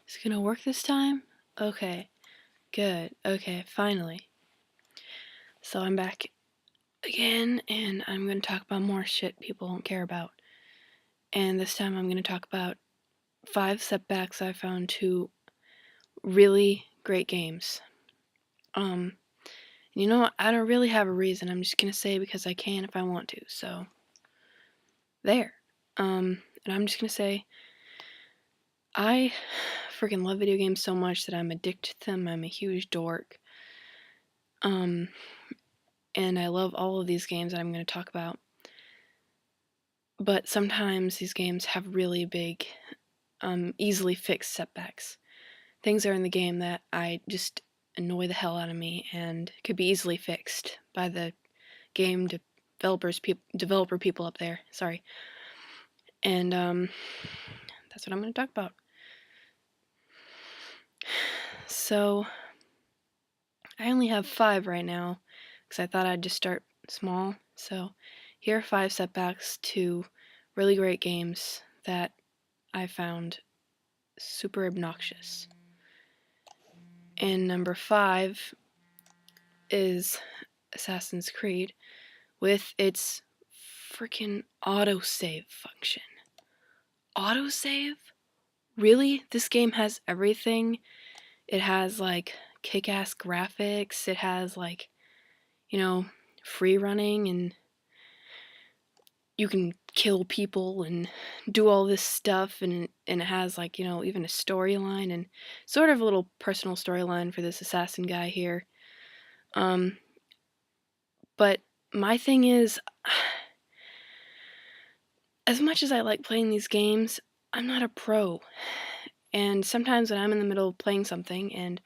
Is it gonna work this time? Okay, good. Okay, finally. So I'm back again, and I'm gonna talk about more shit people don't care about. And this time I'm gonna talk about 5 setbacks I found to really great games. You know what? I don't really have a reason. I'm just gonna say because I can if I want to. So there. And I'm just gonna say I freaking love video games so much that I'm addicted to them. I'm a huge dork. And I love all of these games that I'm going to talk about. But sometimes these games have really big, easily fixed setbacks. Things are in the game that I just annoy the hell out of me and could be easily fixed by the game developer people up there. Sorry. And that's what I'm going to talk about. So I only have 5 right now because I thought I'd just start small. So here are 5 setbacks to really great games that I found super obnoxious. And number 5 is Assassin's Creed with its freaking autosave function. Autosave? Really? This game has everything. It has like kick-ass graphics. It has like, free running, and you can kill people and do all this stuff, and it has like, even a storyline and sort of a little personal storyline for this assassin guy here. But my thing is, as much as I like playing these games, I'm not a pro. And sometimes when I'm in the middle of playing something and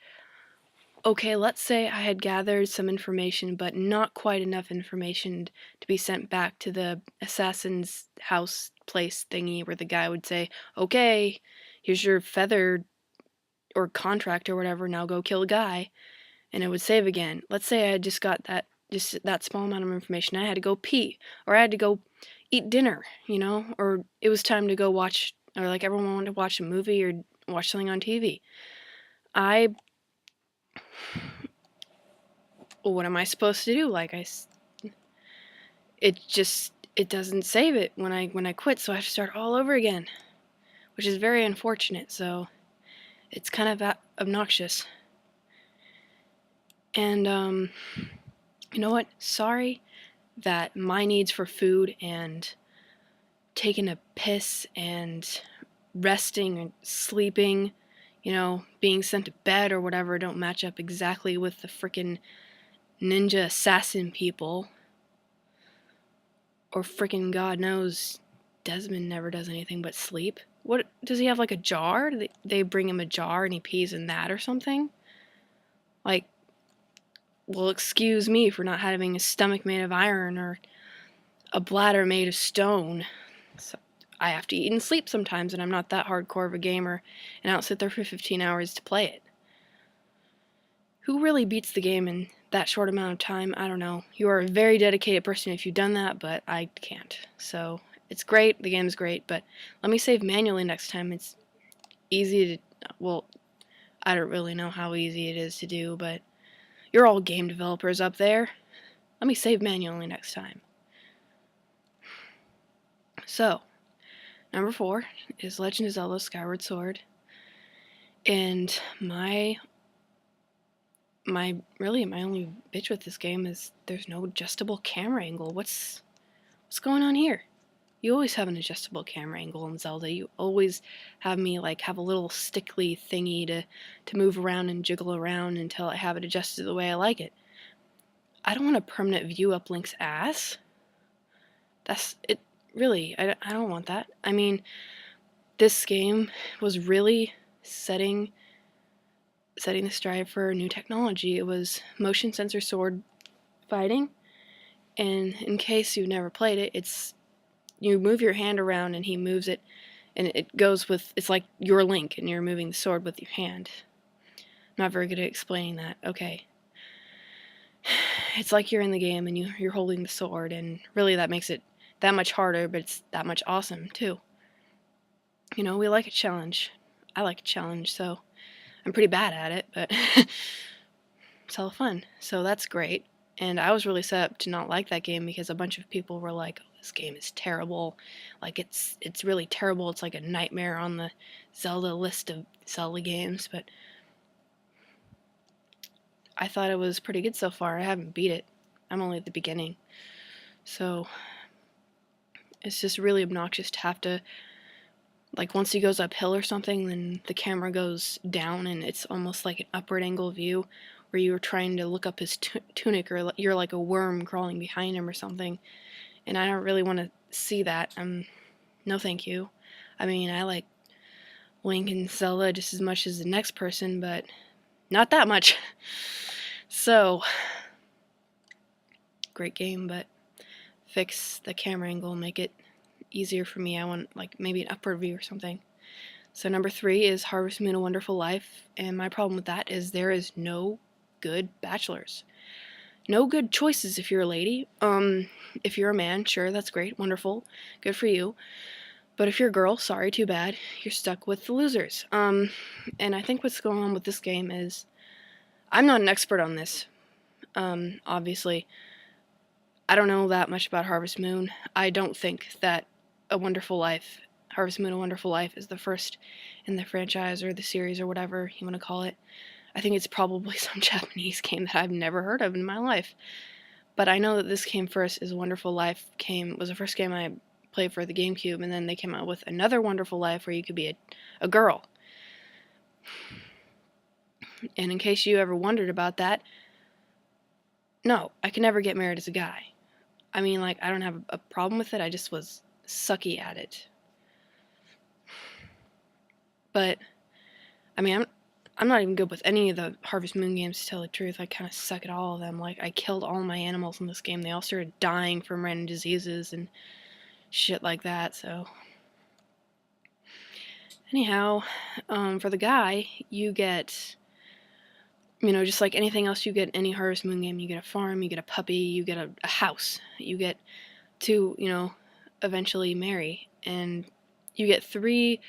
okay, let's say I had gathered some information, but not quite enough information to be sent back to the assassin's house place thingy where the guy would say, okay, here's your feather or contract or whatever, now go kill a guy, and it would save again. Let's say I had just got just that small amount of information. I had to go pee, or I had to go eat dinner, or it was time to go watch, or like everyone wanted to watch a movie or watch something on TV. What am I supposed to do? It doesn't save it when I quit, so I have to start all over again, which is very unfortunate. So it's kind of obnoxious. And you know what? Sorry that my needs for food and taking a piss and resting and sleeping, being sent to bed or whatever don't match up exactly with the frickin' ninja assassin people. Or frickin' God knows Desmond never does anything but sleep. What, does he have like a jar? They bring him a jar and he pees in that or something? Like, well, excuse me for not having a stomach made of iron or a bladder made of stone. So I have to eat and sleep sometimes, and I'm not that hardcore of a gamer, and I don't sit there for 15 hours to play it. Who really beats the game in that short amount of time? I don't know. You are a very dedicated person if you've done that, but I can't. So it's great, the game's great, but let me save manually next time. It's easy to, well, I don't really know how easy it is to do, but you're all game developers up there. Let me save manually next time. So, number 4 is Legend of Zelda Skyward Sword. And my only bitch with this game is there's no adjustable camera angle. What's going on here? You always have an adjustable camera angle in Zelda. You always have me like have a little stickly thingy to move around and jiggle around until I have it adjusted the way I like it. I don't want a permanent view up Link's ass. That's it. Really, I don't want that. I mean, this game was really setting the stride for new technology. It was motion sensor sword fighting, and in case you've never played it, it's you move your hand around and he moves it, and it goes with, it's like your Link and you're moving the sword with your hand. I'm not very good at explaining that. Okay. It's like you're in the game and you're holding the sword, and really that makes it that much harder, but it's that much awesome too. We like a challenge. I like a challenge, so I'm pretty bad at it, but it's hella fun. So that's great. And I was really set up to not like that game because a bunch of people were like, "Oh, this game is terrible. Like it's really terrible. It's like a nightmare on the Zelda list of Zelda games." But I thought it was pretty good so far. I haven't beat it. I'm only at the beginning. So it's just really obnoxious to have to, like, once he goes uphill or something, then the camera goes down and it's almost like an upward angle view where you were trying to look up his tunic, or you're like a worm crawling behind him or something. And I don't really want to see that. No thank you. I mean, I like Link and Zelda just as much as the next person, but not that much. So, great game, but fix the camera angle, make it easier for me. I want, like, maybe an upward view or something. So number 3 is Harvest Moon: A Wonderful Life, and my problem with that is there is no good bachelors. No good choices if you're a lady. If you're a man, sure, that's great, wonderful, good for you. But if you're a girl, sorry, too bad. You're stuck with the losers. And I think what's going on with this game is, I'm not an expert on this. Obviously, I don't know that much about Harvest Moon. I don't think that Harvest Moon: A Wonderful Life is the first in the franchise or the series or whatever you want to call it. I think it's probably some Japanese game that I've never heard of in my life. But I know that this came first. Is Wonderful Life was the first game I played for the GameCube, and then they came out with another Wonderful Life where you could be a girl. And in case you ever wondered about that, no, I could never get married as a guy. I mean, like, I don't have a problem with it, I just was sucky at it. But, I mean, I'm not even good with any of the Harvest Moon games, to tell the truth. I kind of suck at all of them. Like, I killed all my animals in this game. They all started dying from random diseases and shit like that, so... Anyhow, for the guy, you get, just like anything else you get in any Harvest Moon game, you get a farm, you get a puppy, you get a house, you get to, eventually marry, and you get 3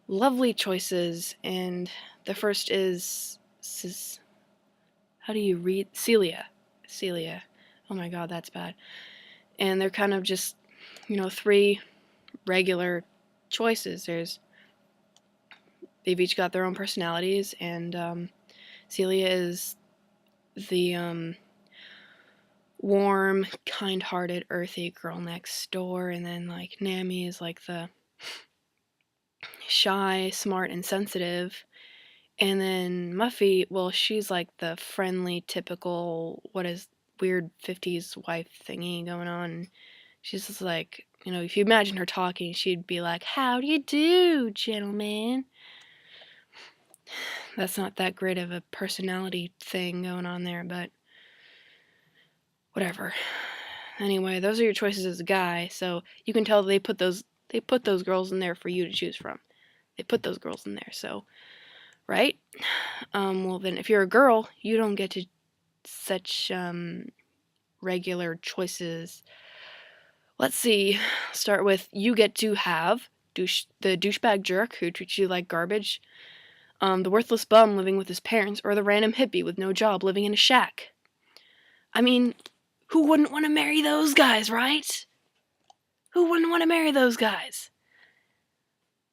lovely choices, and the first is, how do you read? Celia. Oh my god, that's bad. And they're kind of just, 3 regular choices. They've each got their own personalities, and Celia is the warm, kind-hearted, earthy girl next door, and then, like, Nami is like the shy, smart, and sensitive. And then Muffy, well, she's like the friendly, typical, what is weird 50s wife thingy going on. She's just like, if you imagine her talking, she'd be like, "How do you do, gentlemen?" That's not that great of a personality thing going on there, but whatever. Anyway, those are your choices as a guy, so you can tell they put those girls in there for you to choose from. They put those girls in there, so, right? Well then, if you're a girl, you don't get to such regular choices. Let's see. Start with, you get to have the douchebag jerk who treats you like garbage, the worthless bum living with his parents, or the random hippie with no job living in a shack. I mean, who wouldn't want to marry those guys, right? Who wouldn't want to marry those guys?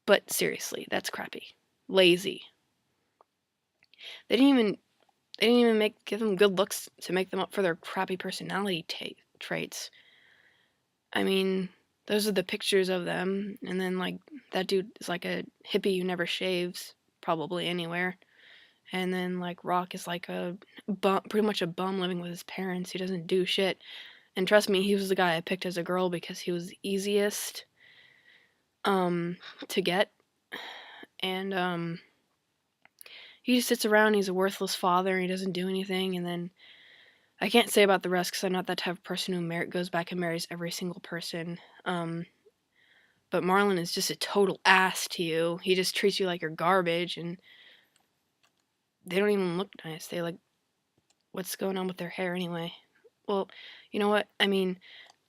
But seriously, that's crappy. Lazy. They didn't even give them good looks to make them up for their crappy personality traits. I mean, those are the pictures of them, and then, like, that dude is like a hippie who never shaves, probably anywhere. And then, like, Rock is like a pretty much a bum living with his parents. He doesn't do shit. And trust me, he was the guy I picked as a girl because he was the easiest to get. And he just sits around, he's a worthless father, and he doesn't do anything. And then I can't say about the rest because I'm not that type of person who goes back and marries every single person. But Marlon is just a total ass to you. He just treats you like you're garbage, and they don't even look nice. They, like, what's going on with their hair anyway? Well, you know what? I mean,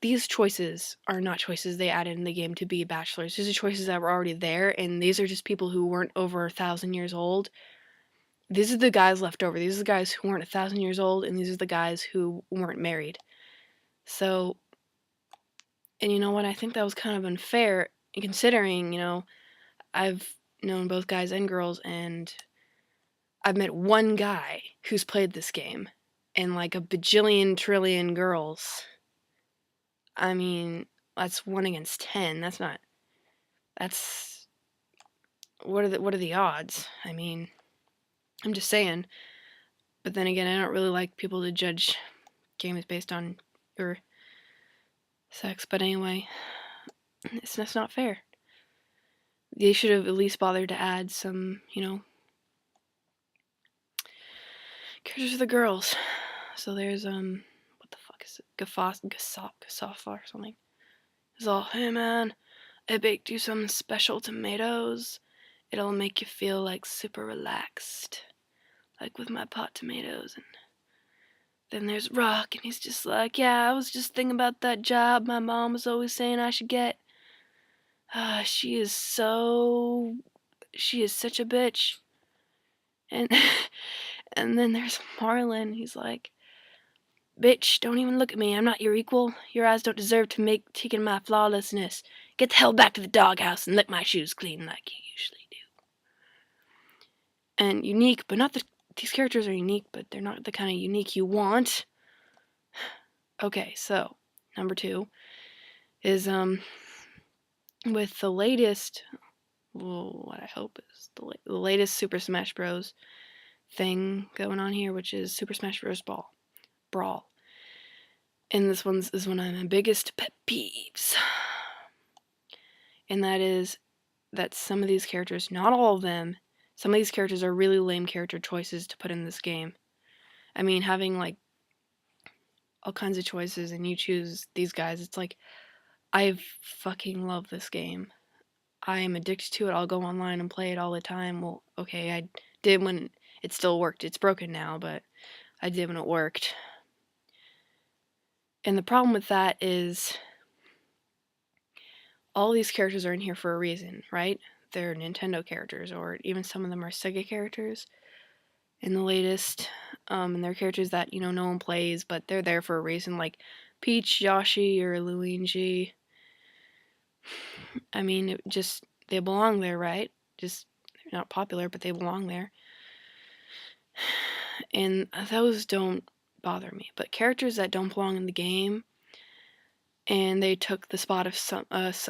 these choices are not choices they added in the game to be bachelors. These are choices that were already there, and these are just people who weren't over 1,000 years old. These are the guys left over. These are the guys who weren't 1,000 years old, and these are the guys who weren't married. So, and you know what? I think that was kind of unfair, considering, I've known both guys and girls, and I've met one guy who's played this game, and like a bajillion trillion girls. I mean, that's 1 against 10. That's not. That's what are the odds? I mean, I'm just saying. But then again, I don't really like people to judge games based on your sex. But anyway, that's not fair. They should have at least bothered to add some, characters for the girls. So there's what the fuck is it? Gasafa or something. It's all, hey man, I baked you some special tomatoes. It'll make you feel like super relaxed, like with my pot tomatoes. And then there's Rock, and he's just like, yeah, I was just thinking about that job my mom was always saying I should get. She is such a bitch. And and then there's Marlon. He's like, bitch, don't even look at me. I'm not your equal. Your eyes don't deserve to take in my flawlessness. Get the hell back to the doghouse and lick my shoes clean like you usually do. And unique, but not these characters are unique, but they're not the kind of unique you want. Okay, so number 2 is with the latest, what I hope is the latest Super Smash Bros. Thing going on here, which is Super Smash Bros. Brawl. And this is one of my biggest pet peeves. And that is that some of these characters, not all of them, some of these characters are really lame character choices to put in this game. I mean, having like all kinds of choices and you choose these guys, it's like, I fucking love this game. I am addicted to it. I'll go online and play it all the time. Well, okay, I did when it still worked. It's broken now, but I did when it worked. And the problem with that is all these characters are in here for a reason, right? They're Nintendo characters, or even some of them are Sega characters in the latest. And they're characters that, no one plays, but they're there for a reason, like Peach, Yoshi, or Luigi. I mean, they belong there, right? Just, they're not popular, but they belong there. And those don't bother me. But characters that don't belong in the game, and they took the spot of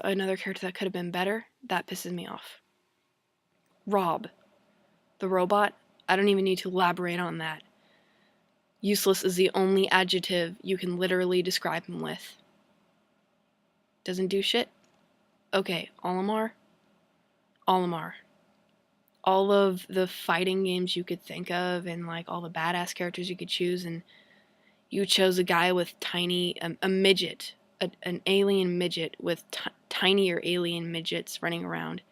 another character that could have been better, that pisses me off. Rob, the robot, I don't even need to elaborate on that. Useless is the only adjective you can literally describe him with. Doesn't do shit? Okay, Olimar. All of the fighting games you could think of, and like all the badass characters you could choose, and you chose a guy with a midget, an alien midget with tinier alien midgets running around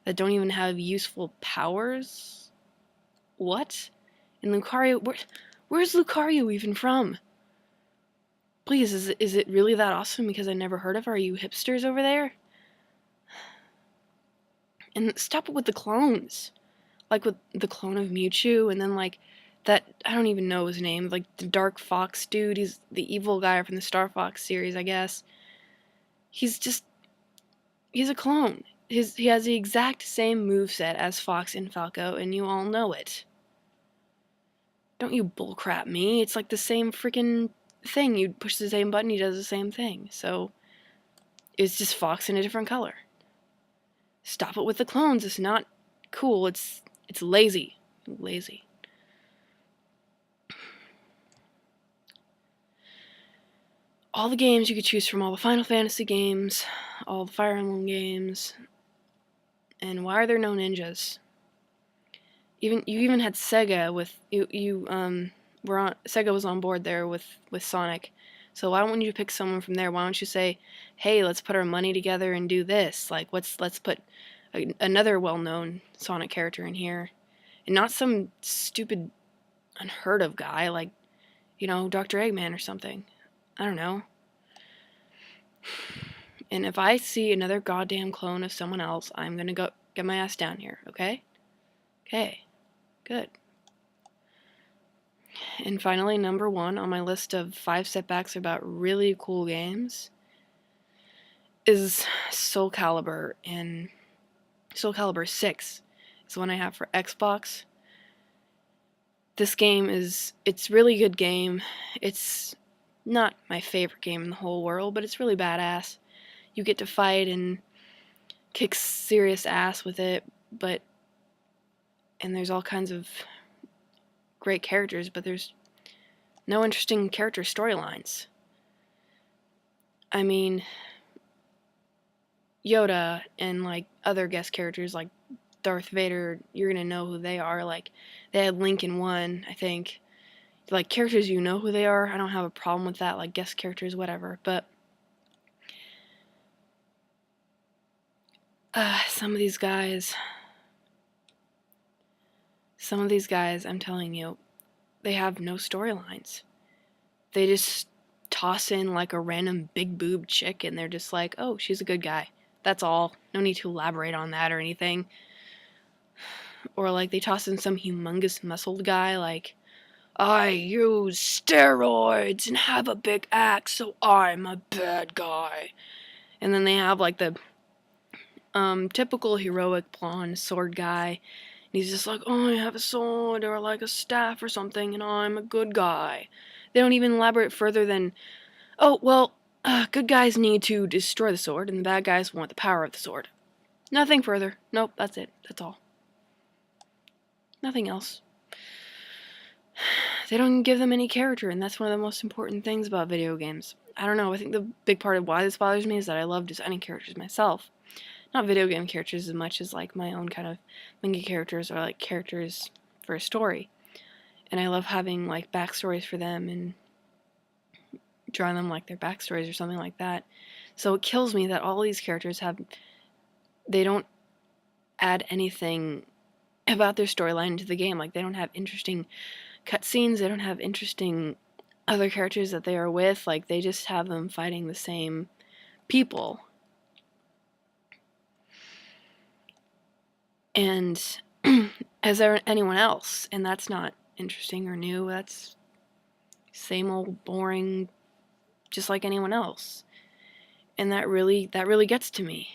that don't even have useful powers? What? And Lucario, where's Lucario even from? Please, is it really that awesome because I never heard of her? Are you hipsters over there? And stop it with the clones. Like with the clone of Mewtwo, and then like that, I don't even know his name, like the Dark Fox dude, he's the evil guy from the Star Fox series, I guess. He's a clone. He has the exact same moveset as Fox and Falco, and you all know it. Don't you bullcrap me. It's like the same freaking thing. You push the same button, he does the same thing. So it's just Fox in a different color. Stop it with the clones. It's not cool. It's lazy. Lazy. All the games you could choose from, all the Final Fantasy games, all the Fire Emblem games, and why are there no ninjas? You even had Sega with Sega was on board there with Sonic. So why don't you pick someone from there? Why don't you say, hey, let's put our money together and do this? Like, let's put another well-known Sonic character in here, and not some stupid, unheard of guy like, Dr. Eggman or something. I don't know. And if I see another goddamn clone of someone else, I'm gonna go get my ass down here, okay? Okay, good. And finally, number 1 on my list of 5 setbacks about really cool games is Soul Calibur, and Soul Calibur 6 is the one I have for Xbox. This game it's a really good game. It's not my favorite game in the whole world, but it's really badass. You get to fight and kick serious ass with it, and there's all kinds of great characters, but there's no interesting character storylines. I mean, Yoda and like other guest characters like Darth Vader, you're gonna know who they are. Like, they had Link in 1, I think. Like, characters you know who they are, I don't have a problem with that, like guest characters, whatever, but some of these guys, I'm telling you, they have no storylines. They just toss in like a random big boob chick and they're just like, oh, she's a good guy. That's all. No need to elaborate on that or anything. Or like they toss in some humongous muscled guy like, I use steroids and have a big axe, so I'm a bad guy. And then they have like the typical heroic blonde sword guy. And he's just like, oh, I have a sword or like a staff or something, and I'm a good guy. They don't even elaborate further than, oh, well, good guys need to destroy the sword, and the bad guys want the power of the sword. Nothing further. Nope, that's it. That's all. Nothing else. They don't give them any character, and that's one of the most important things about video games. I don't know, I think the big part of why this bothers me is that I love designing characters myself. Not video game characters as much as like my own kind of manga characters or like characters for a story. And I love having like backstories for them and drawing them like their backstories or something like that. So it kills me that all these characters they don't add anything about their storyline into the game. Like, they don't have interesting cutscenes, they don't have interesting other characters that they are with. Like, they just have them fighting the same people. And as anyone else, and that's not interesting or new. That's same old boring, just like anyone else. And that really gets to me.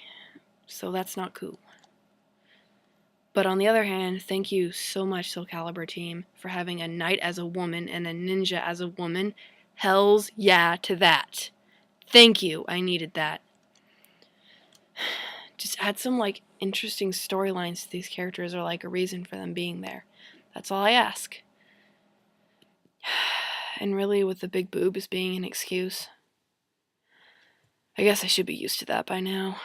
So that's not cool. But on the other hand, thank you so much, Soul Calibur team, for having a knight as a woman and a ninja as a woman. Hells yeah to that. Thank you. I needed that. Just add some like interesting storylines to these characters or like a reason for them being there. That's all I ask. And really, with the big boobs being an excuse, I guess I should be used to that by now.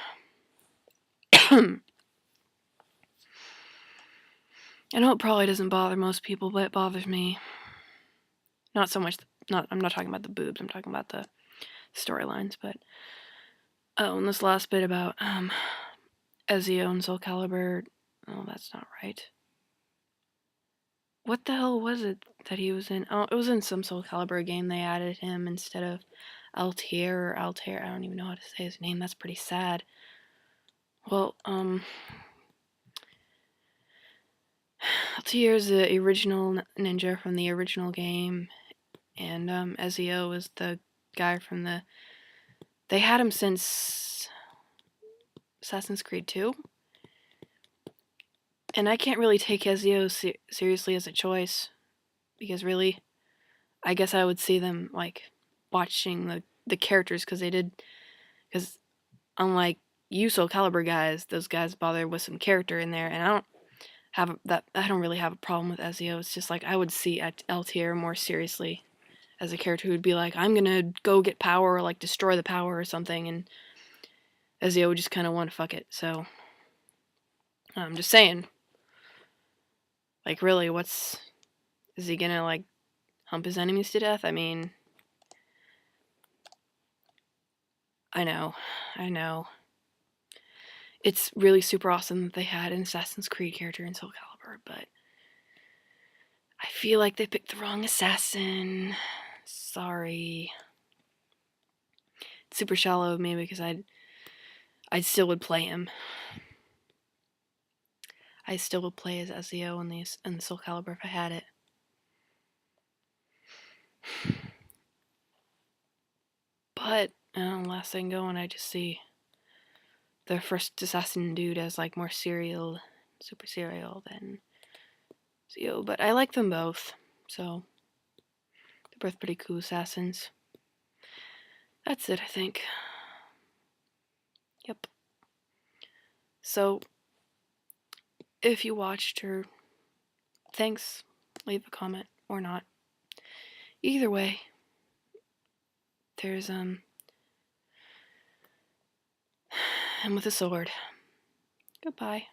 I know it probably doesn't bother most people, but it bothers me. Not so much, I'm not talking about the boobs, I'm talking about the storylines, but oh, and this last bit about Ezio and Soul Calibur, oh, that's not right. What the hell was it that he was in? Oh, it was in some Soul Calibur game. They added him instead of Altair. I don't even know how to say his name. That's pretty sad. Well, Altair is the original ninja from the original game, and Ezio is the guy from the. They had him since Assassin's Creed 2. And I can't really take Ezio seriously as a choice, because really, I guess I would see them like watching the characters because unlike you Soul Calibur guys, those guys bother with some character in there, and I don't really have a problem with Ezio. It's just like I would see Altair more seriously as a character who would be like, I'm gonna go get power or like destroy the power or something, and Ezio would just kind of want to fuck it. So I'm just saying, like, really, is he gonna like hump his enemies to death? I mean, I know. It's really super awesome that they had an Assassin's Creed character in Soul Calibur, but I feel like they picked the wrong assassin. Sorry. super shallow of me because I still would play him. I still would play as Ezio in the Soul Calibur if I had it. But last thing going, I just see the first assassin dude as like more super serial than Zio. But I like them both, so they're both pretty cool assassins. That's it, I think. Yep. So, if you watched, or thanks, leave a comment or not. Either way, there's him with a sword. Goodbye.